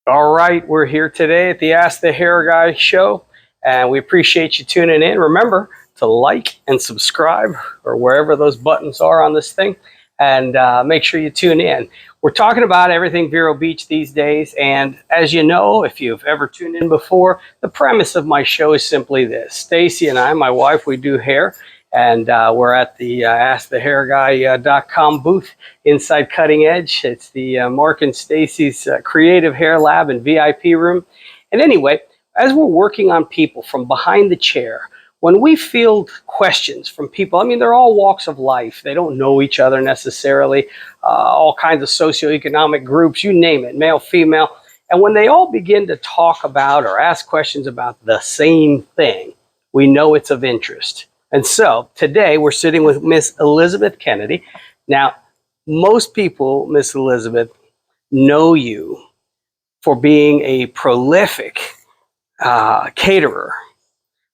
All right, we're here today at the Ask the Hair Guy show, and we appreciate you tuning in. Remember to like and subscribe or wherever those buttons are on this thing, and make sure you tune in. We're talking about everything Vero Beach these days, and as you know, if you've ever tuned in before, the premise of my show is simply this. Stacy and I, my wife, we do hair, and we're at the AskTheHairGuy.com booth inside Cutting Edge. It's the Mark and Stacy's Creative Hair Lab and VIP room. And anyway, as we're working on people from behind the chair, when we field questions from people, I mean, they're all walks of life. They don't know each other necessarily, all kinds of socioeconomic groups, you name it, male, female. And when they all begin to talk about or ask questions about the same thing, we know it's of interest. And so today we're sitting with Miss Elizabeth Kennedy. Now, most people, Miss Elizabeth, know you for being a prolific caterer,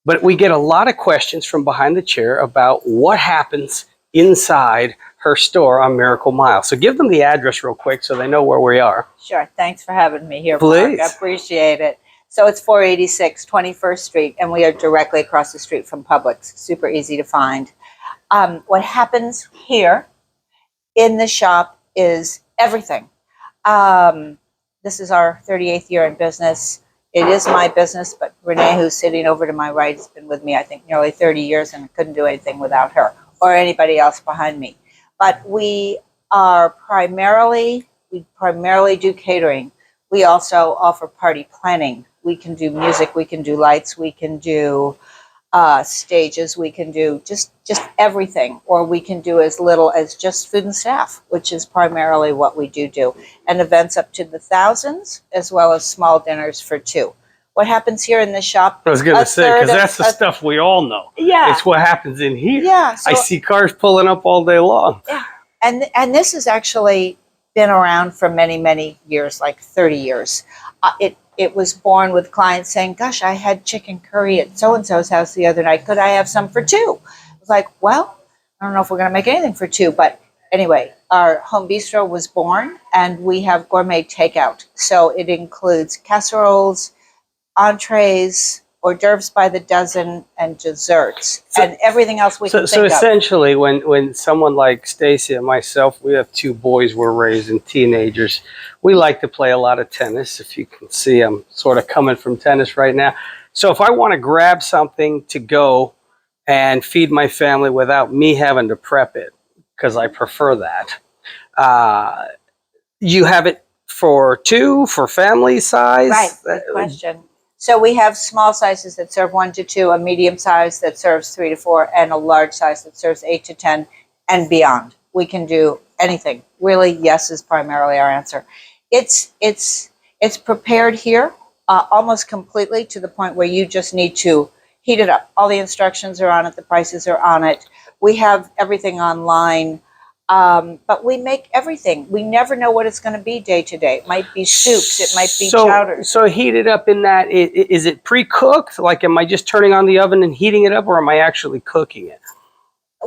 but we get a lot of questions from behind the chair about what happens inside her store on Miracle Mile. So give them the address real quick so they know where we are. Sure. Thanks for having me here, Please. Mark. I appreciate it. So it's 486 21st Street, and we are directly across the street from Publix. Super easy to find. What happens here in the shop is everything. This is our 38th year in business. It is my business, but Renee, who's sitting over to my right, has been with me, I think, nearly 30 years, and I couldn't do anything without her or anybody else behind me. But we primarily do catering. We also offer party planning. We can do music, we can do lights, we can do stages, we can do just everything, or we can do as little as just food and staff, which is primarily what we do, and events up to the thousands, as well as small dinners for two. What happens here in the shop? I was going to say, because that's the stuff we all know. Yeah. It's what happens in here. Yeah. So, I see cars pulling up all day long. Yeah. And this has actually been around for many, many years, like 30 years. It was born with clients saying, gosh, I had chicken curry at so-and-so's house the other night. Could I have some for two? I was like, well, I don't know if we're going to make anything for two. But anyway, our home bistro was born, and we have gourmet takeout. So it includes casseroles, entrees, hors d'oeuvres by the dozen, and desserts, and everything else we can think So of. essentially, when someone like Stacy and myself, we have two boys we're raising, teenagers, we like to play a lot of tennis. If you can see, I'm sort of coming from tennis right now. So if I want to grab something to go and feed my family without me having to prep it, because I prefer that, you have it for two, for family size? Right, good question. So we have small sizes that serve 1 to 2, a medium size that serves 3 to 4, and a large size that serves 8 to 10 and beyond. We can do anything. Really, yes is primarily our answer. It's prepared here almost completely to the point where you just need to heat it up. All the instructions are on it. The prices are on it. We have everything online. But we make everything. We never know what it's going to be day to day. It might be soups. It might be chowders. So heat it up in that, is it pre-cooked? Like, am I just turning on the oven and heating it up, or am I actually cooking it?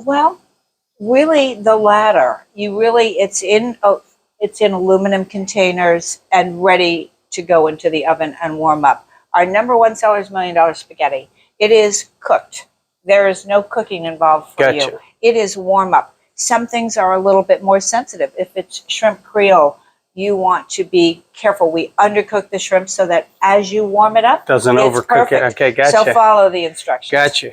Well, really the latter. It's in aluminum containers and ready to go into the oven and warm up. Our number one seller is $1 Million Spaghetti. It is cooked. There is no cooking involved for you. It is warm up. Some things are a little bit more sensitive. If it's shrimp Creole, you want to be careful. We undercook the shrimp so that as you warm it up, doesn't overcook it. Okay, gotcha. So follow the instructions. Gotcha.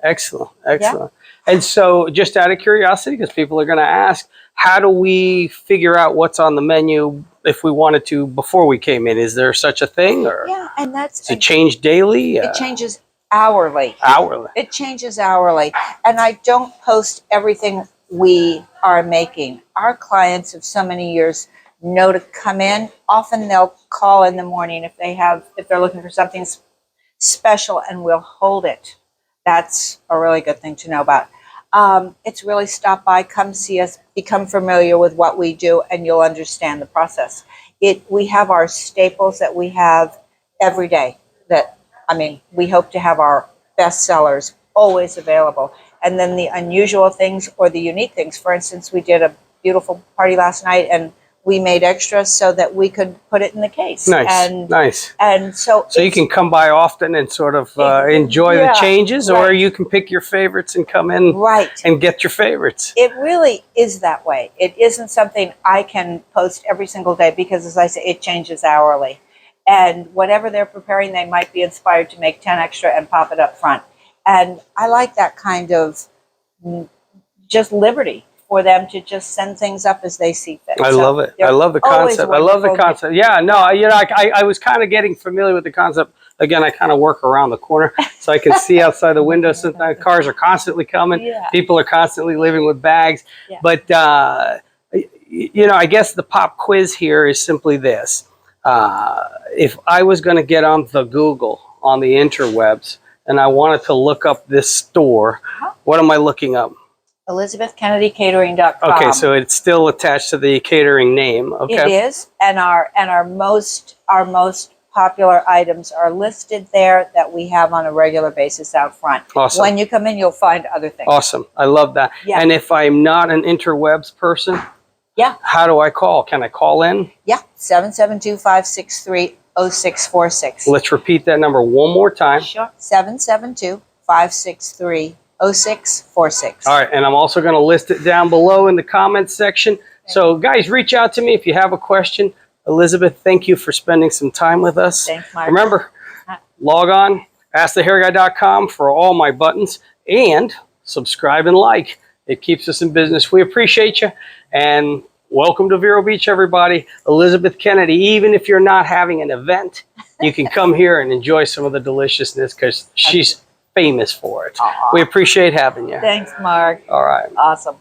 Excellent. Yeah. And so, just out of curiosity, because people are going to ask, how do we figure out what's on the menu if we wanted to before we came in? Is there such a thing, or and does it change daily? It changes hourly. It changes hourly. And I don't post everything we are making. Our clients of so many years know to come in. Often they'll call in the morning if they're looking for something special, and we'll hold it. That's a really good thing to know about. It's really stop by, come see us, become familiar with what we do, and you'll understand the process. We have our staples that we have every day we hope to have our best sellers always available. And then the unusual things or the unique things. For instance, we did a beautiful party last night, and we made extras so that we could put it in the case. Nice, And nice. and so you can come by often and sort of enjoy the changes, or you can pick your favorites and come in and get your favorites. It really is that way. It isn't something I can post every single day because, as I say, it changes hourly. And whatever they're preparing, they might be inspired to make 10 extra and pop it up front. And I like that kind of just liberty for them to just send things up as they see fit. I love it. I love the concept. I love the concept. Yeah, no, you know, I was kind of getting familiar with the concept. Again, I kind of work around the corner, so I can see outside the window. Sometimes cars are constantly coming. People are constantly living with bags. But, you know, I guess the pop quiz here is simply this. If I was going to get on the Google, on the interwebs, and I wanted to look up this store, what am I looking up? ElizabethKennedyCatering.com. Okay, so it's still attached to the catering name. Okay, it is, and our most popular items are listed there that we have on a regular basis out front. Awesome. When you come in, you'll find other things. Awesome, I love that. Yeah. And if I'm not an interwebs person, how do I call? Can I call in? Yeah, 772-563-0646. Let's repeat that number one more time. Sure. 772-563-0646. All right, and I'm also going to list it down below in the comments section. So guys, reach out to me if you have a question. Elizabeth, thank you for spending some time with us. Thanks, Mark. Remember, log on, askthehairguy.com for all my buttons, and subscribe and like. It keeps us in business. We appreciate you, and welcome to Vero Beach, everybody. Elizabeth Kennedy, even if you're not having an event, you can come here and enjoy some of the deliciousness because she's famous for it. We appreciate having you. Thanks, Mark. All right. Awesome.